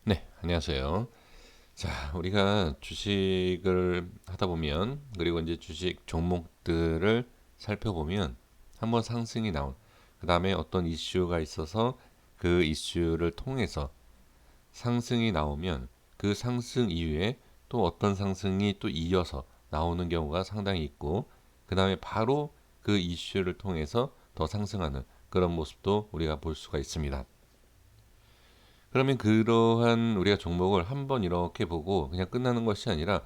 네, 안녕하세요. 자, 우리가 주식을 하다 보면, 그리고 이제 주식 종목들을 살펴보면, 한번 상승이 나온, 그 다음에 어떤 이슈가 있어서 그 이슈를 통해서 상승이 나오면, 그 상승 이후에 또 어떤 상승이 또 이어서 나오는 경우가 상당히 있고, 그 다음에 바로 그 이슈를 통해서 더 상승하는 그런 모습도 우리가 볼 수가 있습니다. 그러면 그러한 우리가 종목을 한번 이렇게 보고 그냥 끝나는 것이 아니라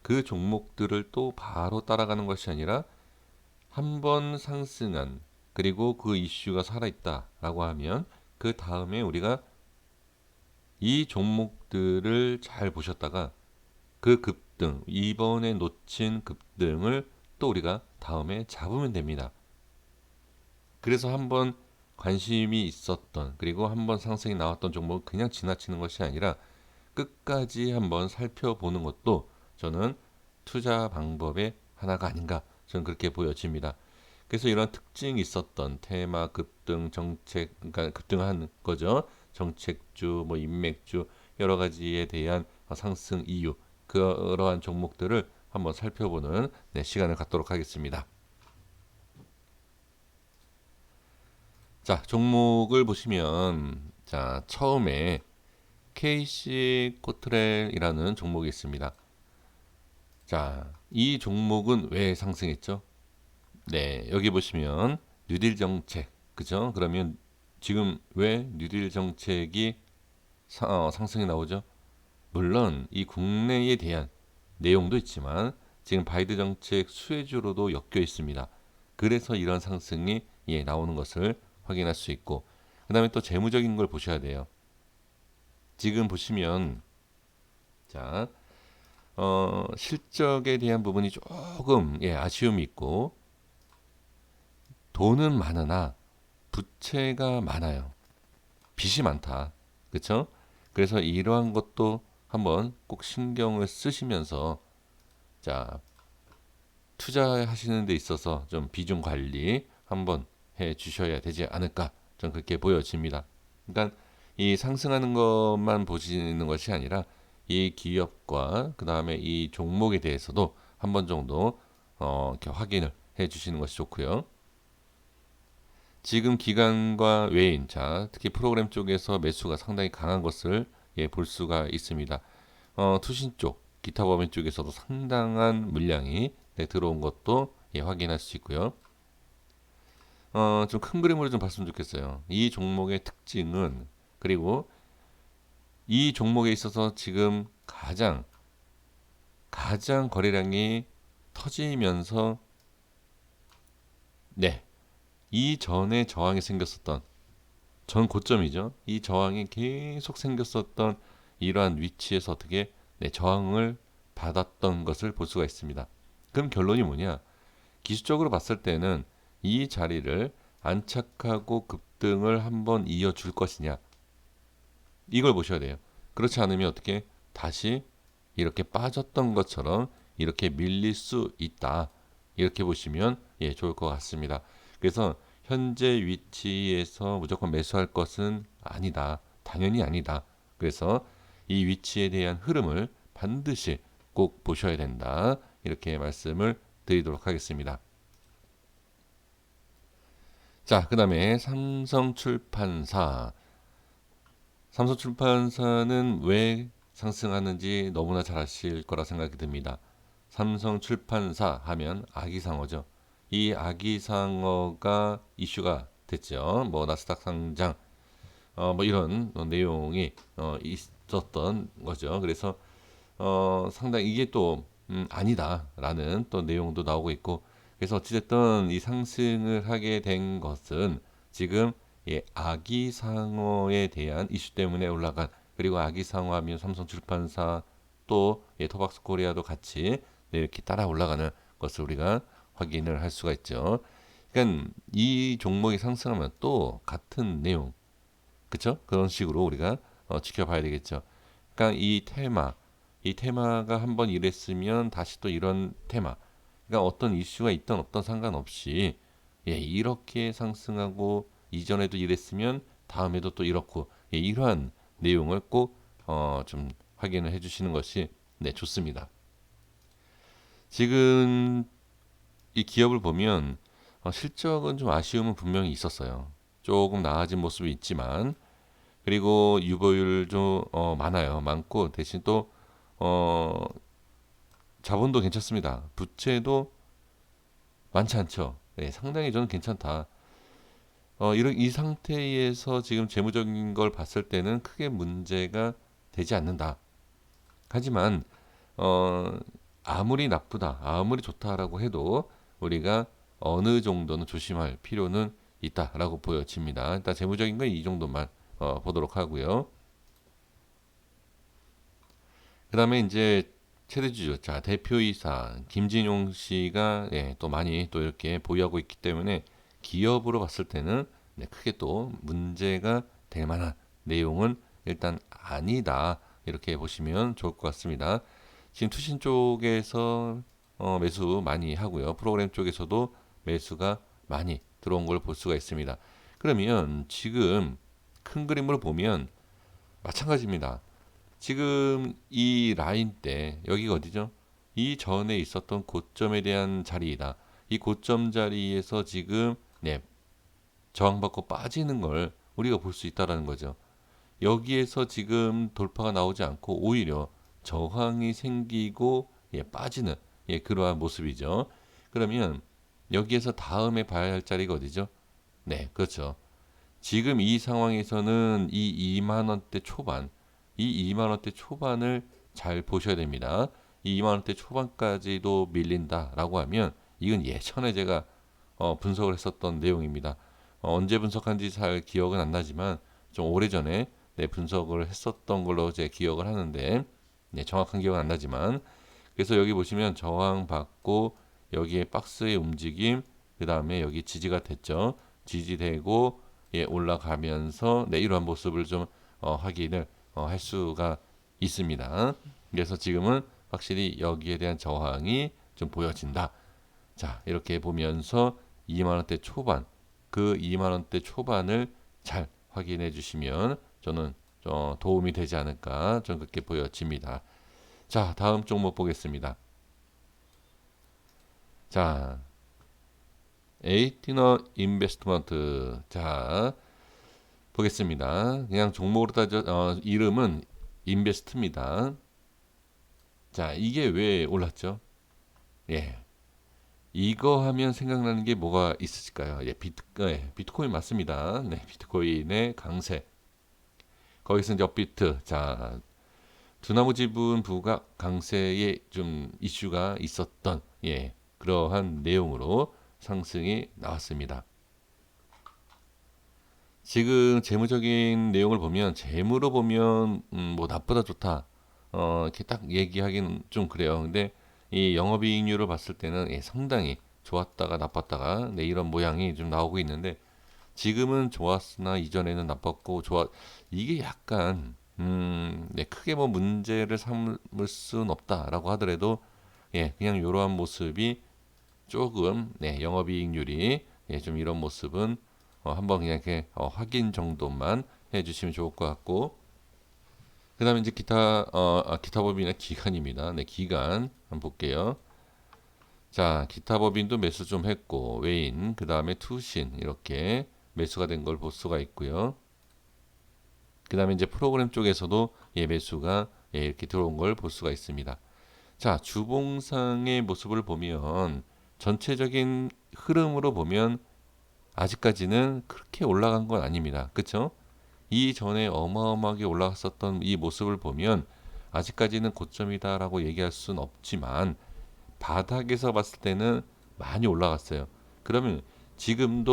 그 종목들을 또 바로 따라가는 것이 아니라 한번 상승한, 그리고 그 이슈가 살아있다라고 하면 그 다음에 우리가 이 종목들을 잘 보셨다가 그 급등, 이번에 놓친 급등을 또 우리가 다음에 잡으면 됩니다. 그래서 한번 관심이 있었던, 그리고 한번 상승이 나왔던 종목을 그냥 지나치는 것이 아니라 끝까지 한번 살펴보는 것도 저는 투자 방법의 하나가 아닌가, 저는 그렇게 보여집니다. 그래서 이런 특징이 있었던 테마 급등 정책, 그러니까 급등한 거죠. 정책주, 뭐 인맥주, 여러 가지에 대한 상승 이유, 그러한 종목들을 한번 살펴보는 시간을 갖도록 하겠습니다. 자, 종목을 보시면, 자, 처음에 KC 코트렐이라는 종목이 있습니다. 자, 이 종목은 왜 상승했죠? 네, 여기 보시면 뉴딜 정책, 그죠? 그러면 지금 왜 뉴딜 정책이 상승이 나오죠? 물론 이 국내에 대한 내용도 있지만 지금 바이든 정책 수혜주로도 엮여 있습니다. 그래서 이런 상승이 나오는 것을 확인할 수 있고, 그 다음에 또 재무적인 걸 보셔야 돼요. 지금 보시면, 자, 실적에 대한 부분이 조금 아쉬움이 있고, 돈은 많으나 부채가 많아요. 빚이 많다. 그렇죠? 그래서 이러한 것도 한번 꼭 신경을 쓰시면서, 자, 투자하시는 데 있어서 좀 비중 관리 한번 해 주셔야 되지 않을까, 좀 그렇게 보여집니다. 그러니까 이 상승하는 것만 보시는 것이 아니라 이 기업과 그 다음에 이 종목에 대해서도 한 번 정도 이렇게 확인을 해 주시는 것이 좋고요. 지금 기관과 외인, 자, 특히 프로그램 쪽에서 매수가 상당히 강한 것을 볼 수가 있습니다. 투신 쪽, 기타 법인 쪽에서도 상당한 물량이 들어온 것도 확인할 수 있고요. 좀 큰 그림으로 좀 봤으면 좋겠어요. 이 종목의 특징은, 그리고 이 종목에 있어서 지금 가장 거래량이 터지면서, 네, 이전에 저항이 생겼었던 전 고점이죠. 이 저항이 계속 생겼었던 이러한 위치에서 어떻게 저항을 받았던 것을 볼 수가 있습니다. 그럼 결론이 뭐냐? 기술적으로 봤을 때는 이 자리를 안착하고 급등을 한번 이어줄 것이냐, 이걸 보셔야 돼요. 그렇지 않으면 어떻게 다시 이렇게 빠졌던 것처럼 이렇게 밀릴 수 있다, 이렇게 보시면 좋을 것 같습니다. 그래서 현재 위치에서 무조건 매수할 것은 아니다, 당연히 아니다. 그래서 이 위치에 대한 흐름을 반드시 꼭 보셔야 된다, 이렇게 말씀을 드리도록 하겠습니다. 자, 그 다음에 삼성출판사. 삼성출판사는 왜 상승하는지 너무나 잘 아실 거라 생각이 듭니다. 삼성출판사 하면 아기상어죠. 이 아기상어가 이슈가 됐죠. 뭐 나스닥 상장, 뭐 이런 내용이 있었던 거죠. 그래서 상당히 이게 또 아니다라는 또 내용도 나오고 있고, 그래서 어찌됐든 이 상승을 하게 된 것은 지금 아기상어에 대한 이슈 때문에 올라간, 그리고 아기상어 하면 삼성출판사, 또 토박스코리아도 같이 이렇게 따라 올라가는 것을 우리가 확인을 할 수가 있죠. 그러니까 이 종목이 상승하면 또 같은 내용, 그쵸? 그런 식으로 우리가 지켜봐야 되겠죠. 그러니까 이 테마가 한번 이랬으면 다시 또 이런 테마. 그러니까 어떤 이슈가 있던 없던 상관없이 이렇게 상승하고, 이전에도 이랬으면 다음에도 또 이렇고, 이러한 내용을 꼭 좀 확인을 해주시는 것이 네, 좋습니다. 지금 이 기업을 보면 실적은 좀 아쉬움은 분명히 있었어요. 조금 나아진 모습이 있지만 그리고 유보율도 많아요. 많고 대신 또 어, 자본도 괜찮습니다. 부채도 많지 않죠. 네, 상당히 저는 괜찮다. 이런 이 상태에서 지금 재무적인 걸 봤을 때는 크게 문제가 되지 않는다. 하지만 어, 아무리 나쁘다, 아무리 좋다라고 해도 우리가 어느 정도는 조심할 필요는 있다라고 보여집니다. 일단 재무적인 건 이 정도만 보도록 하고요. 그 다음에 이제 최대주주, 자, 대표이사 김진용 씨가 예, 또 많이 또 이렇게 보유하고 있기 때문에 기업으로 봤을 때는 네, 크게 또 문제가 될 만한 내용은 일단 아니다. 이렇게 보시면 좋을 것 같습니다. 지금 투신 쪽에서 매수 많이 하고요. 프로그램 쪽에서도 매수가 많이 들어온 걸 볼 수가 있습니다. 그러면 지금 큰 그림으로 보면 마찬가지입니다. 지금 이 라인 때 여기가 어디죠? 이 전에 있었던 고점에 대한 자리이다. 이 고점 자리에서 지금 네, 저항받고 빠지는 걸 우리가 볼 수 있다라는 거죠. 여기에서 지금 돌파가 나오지 않고 오히려 저항이 생기고 예, 빠지는 예, 그러한 모습이죠. 그러면 여기에서 다음에 봐야 할 자리가 어디죠? 네, 그렇죠. 지금 이 상황에서는 이 2만 원대 초반, 이 2만 원대 초반을 잘 보셔야 됩니다. 이 2만 원대 초반까지도 밀린다라고 하면 이건 예전에 제가 분석을 했었던 내용입니다. 언제 분석한지 잘 기억은 안 나지만 좀 오래전에 네, 분석을 했었던 걸로 제 기억을 하는데 네, 정확한 기억은 안 나지만 그래서 여기 보시면 저항 받고 여기에 박스의 움직임 그 다음에 여기 지지가 됐죠. 지지되고 예, 올라가면서 네, 이러한 모습을 좀 확인을 할 수가 있습니다. 그래서 지금은 확실히 여기에 대한 저항이 좀 보여진다. 자, 이렇게 보면서 2만 원대 초반, 그 2만 원대 초반을 잘 확인해 주시면 저는 도움이 되지 않을까 저는 그렇게 보여집니다. 자, 다음 종목 보겠습니다. 자, 에이티너 인베스트먼트. 자, 보겠습니다. 그냥 종목으로 따져 이름은 인베스트입니다. 자, 이게 왜 올랐죠? 예. 이거 하면 생각나는 게 뭐가 있을까요? 예, 비트코인 맞습니다. 네, 비트코인의 강세. 거기서 이제 업비트. 자, 두나무 지분 부각 강세에 좀 이슈가 있었던 예, 그러한 내용으로 상승이 나왔습니다. 지금 재무적인 내용을 보면 재무로 보면 뭐 나쁘다 좋다 이렇게 딱 얘기하기는 좀 그래요. 근데 이 영업이익률을 봤을 때는 예, 상당히 좋았다가 나빴다가 네, 이런 모양이 좀 나오고 있는데 지금은 좋았으나 이전에는 나빴고 좋아 이게 약간 네, 크게 뭐 문제를 삼을 수는 없다라고 하더라도 예, 그냥 이러한 모습이 조금 네, 영업이익률이 예, 좀 이런 모습은 한번 그냥 이렇게 확인 정도만 해주시면 좋을 것 같고 그다음에 이제 기타 법인의 기간입니다. 네, 기간 한번 볼게요. 자, 기타 법인도 매수 좀 했고 외인 그다음에 투신 이렇게 매수가 된 걸 볼 수가 있고요. 그다음에 이제 프로그램 쪽에서도 예, 매수가 예, 이렇게 들어온 걸 볼 수가 있습니다. 자, 주봉상의 모습을 보면 전체적인 흐름으로 보면 아직까지는 그렇게 올라간 건 아닙니다. 그렇죠? 이전에 어마어마하게 올라갔었던 이 모습을 보면 아직까지는 고점이다라고 얘기할 수는 없지만 바닥에서 봤을 때는 많이 올라갔어요. 그러면 지금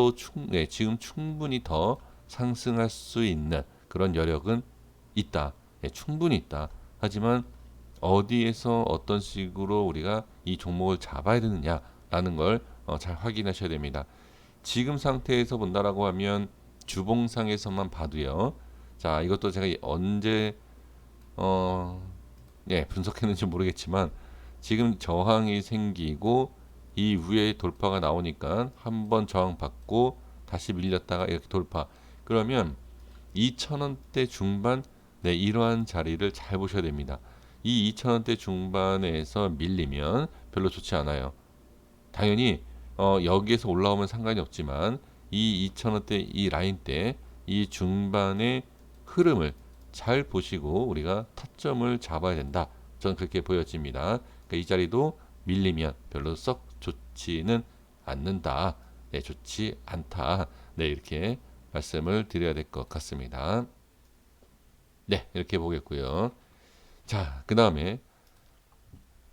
충분히 더 상승할 수 있는 그런 여력은 있다. 예, 충분히 있다. 하지만 어디에서 어떤 식으로 우리가 이 종목을 잡아야 되느냐라는 걸 잘 확인하셔야 됩니다. 지금 상태에서 본다라고 하면 주봉상에서만 봐도요. 자, 이것도 제가 언제 어, 예, 분석했는지 모르겠지만 지금 저항이 생기고 이후에 돌파가 나오니까 한번 저항 받고 다시 밀렸다가 이렇게 돌파. 그러면 2,000원대 중반 네, 이러한 자리를 잘 보셔야 됩니다. 이 2,000원대 중반에서 밀리면 별로 좋지 않아요. 당연히 여기에서 올라오면 상관이 없지만 이 2,000원대 이 라인 때 이 중반의 흐름을 잘 보시고 우리가 타점을 잡아야 된다. 저는 그렇게 보여집니다. 그러니까 이 자리도 밀리면 별로 썩 좋지는 않는다. 네, 좋지 않다. 네, 이렇게 말씀을 드려야 될 것 같습니다. 네, 이렇게 보겠고요. 자, 그 다음에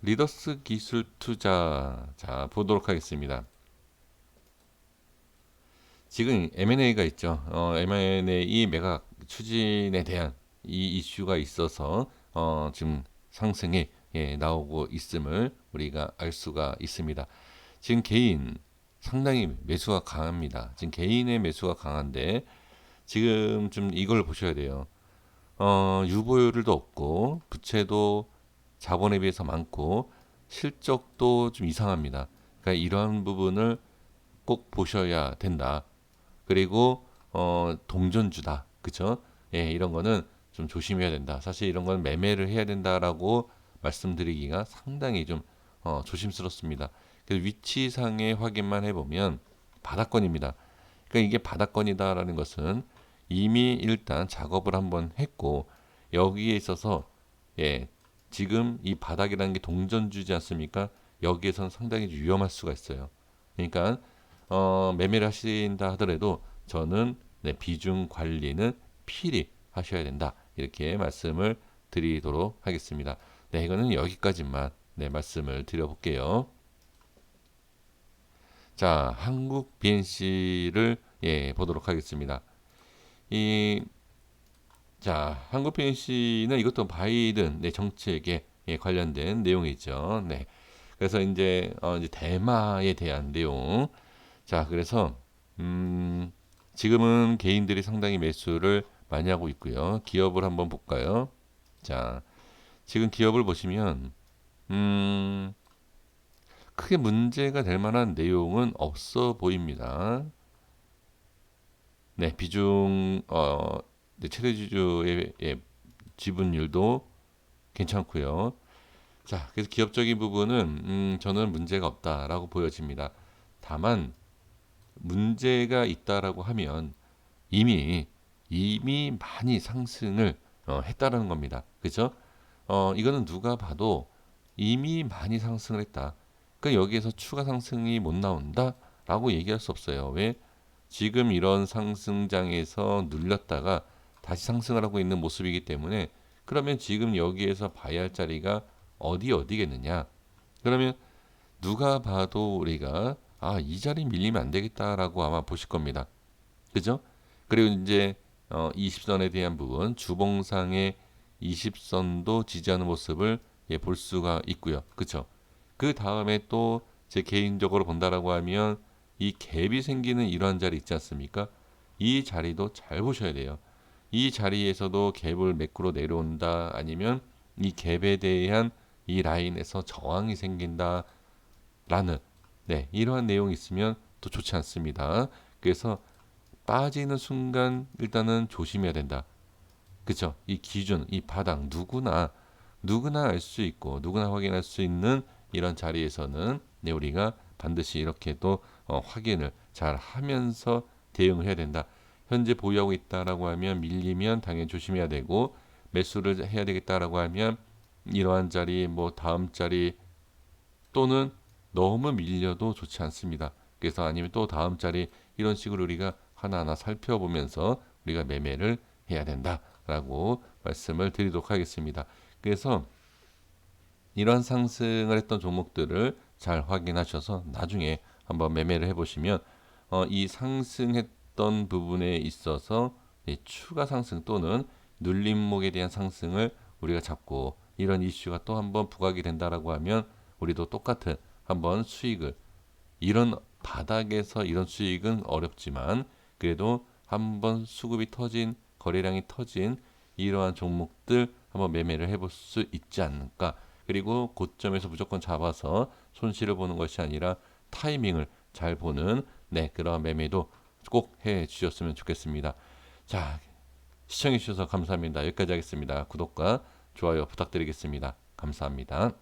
리더스 기술 투자. 자, 보도록 하겠습니다. 지금 M&A가 있죠. M&A 매각 추진에 대한 이 이슈가 있어서 지금 상승이 나오고 있음을 우리가 알 수가 있습니다. 지금 개인 상당히 매수가 강합니다. 지금 개인의 매수가 강한데 지금 좀 이걸 보셔야 돼요. 유보율도 없고 부채도 자본에 비해서 많고 실적도 좀 이상합니다. 그러니까 이러한 부분을 꼭 보셔야 된다. 그리고 동전주다. 그쵸? 예, 이런 거는 좀 조심해야 된다. 사실 이런 건 매매를 해야 된다라고 말씀드리기가 상당히 좀 조심스럽습니다. 그래서 위치상의 확인만 해보면 바닥권입니다. 그러니까 이게 바닥권이다라는 것은 이미 일단 작업을 한번 했고 여기에 있어서 예, 지금 이 바닥이라는 게 동전주지 않습니까? 여기에선 상당히 위험할 수가 있어요. 그러니까 매매를 하신다 하더라도 저는 네, 비중 관리는 필히 하셔야 된다. 이렇게 말씀을 드리도록 하겠습니다. 네, 이거는 여기까지만 네, 말씀을 드려볼게요. 자, 한국 BNC를 예, 보도록 하겠습니다. 이, 자, 한국 BNC는 이것도 바이든 네, 정책에 예, 관련된 내용이죠. 네. 그래서 이제 대마에 대한 내용. 자, 그래서 지금은 개인들이 상당히 매수를 많이 하고 있고요. 기업을 한번 볼까요? 자, 지금 기업을 보시면 음, 크게 문제가 될 만한 내용은 없어 보입니다. 네, 비중 네, 최대 주주의 예, 지분율도 괜찮고요. 자, 그래서 기업적인 부분은 저는 문제가 없다라고 보여집니다. 다만 문제가 있다라고 하면 이미 많이 상승을 했다라는 겁니다. 그죠? 이거는 누가 봐도 이미 많이 상승을 했다. 그러니까 여기에서 추가 상승이 못 나온다라고 얘기할 수 없어요. 왜? 지금 이런 상승장에서 눌렸다가 다시 상승을 하고 있는 모습이기 때문에 그러면 지금 여기에서 봐야 할 자리가 어디겠느냐? 그러면 누가 봐도 우리가 이 자리 밀리면 안 되겠다라고 아마 보실 겁니다. 그죠? 그리고 이제 20선에 대한 부분 주봉상의 20선도 지지하는 모습을 예, 볼 수가 있고요. 그쵸? 그 다음에 또 제 개인적으로 본다라고 하면 이 갭이 생기는 이러한 자리 있지 않습니까? 이 자리도 잘 보셔야 돼요. 이 자리에서도 갭을 매크로 내려온다 아니면 이 갭에 대한 이 라인에서 저항이 생긴다라는 네, 이러한 내용이 있으면 또 좋지 않습니다. 그래서 빠지는 순간 일단은 조심해야 된다. 그쵸? 이 기준, 이 바닥 누구나 알 수 있고 누구나 확인할 수 있는 이런 자리에서는 네, 우리가 반드시 이렇게 또 확인을 잘 하면서 대응을 해야 된다. 현재 보유하고 있다라고 하면 밀리면 당연히 조심해야 되고 매수를 해야 되겠다라고 하면 이러한 자리 뭐 다음 자리 또는 너무 밀려도 좋지 않습니다. 그래서 아니면 또 다음 자리 이런 식으로 우리가 하나하나 살펴보면서 우리가 매매를 해야 된다라고 말씀을 드리도록 하겠습니다. 그래서 이런 상승을 했던 종목들을 잘 확인하셔서 나중에 한번 매매를 해보시면 이 상승했던 부분에 있어서 추가 상승 또는 눌림목에 대한 상승을 우리가 잡고 이런 이슈가 또 한번 부각이 된다라고 하면 우리도 똑같은 한번 수익을 이런 바닥에서 이런 수익은 어렵지만 그래도 한번 수급이 터진 거래량이 터진 이러한 종목들 한번 매매를 해볼 수 있지 않을까. 그리고 고점에서 무조건 잡아서 손실을 보는 것이 아니라 타이밍을 잘 보는 네, 그런 매매도 꼭 해 주셨으면 좋겠습니다. 자, 시청해 주셔서 감사합니다. 여기까지 하겠습니다. 구독과 좋아요 부탁드리겠습니다. 감사합니다.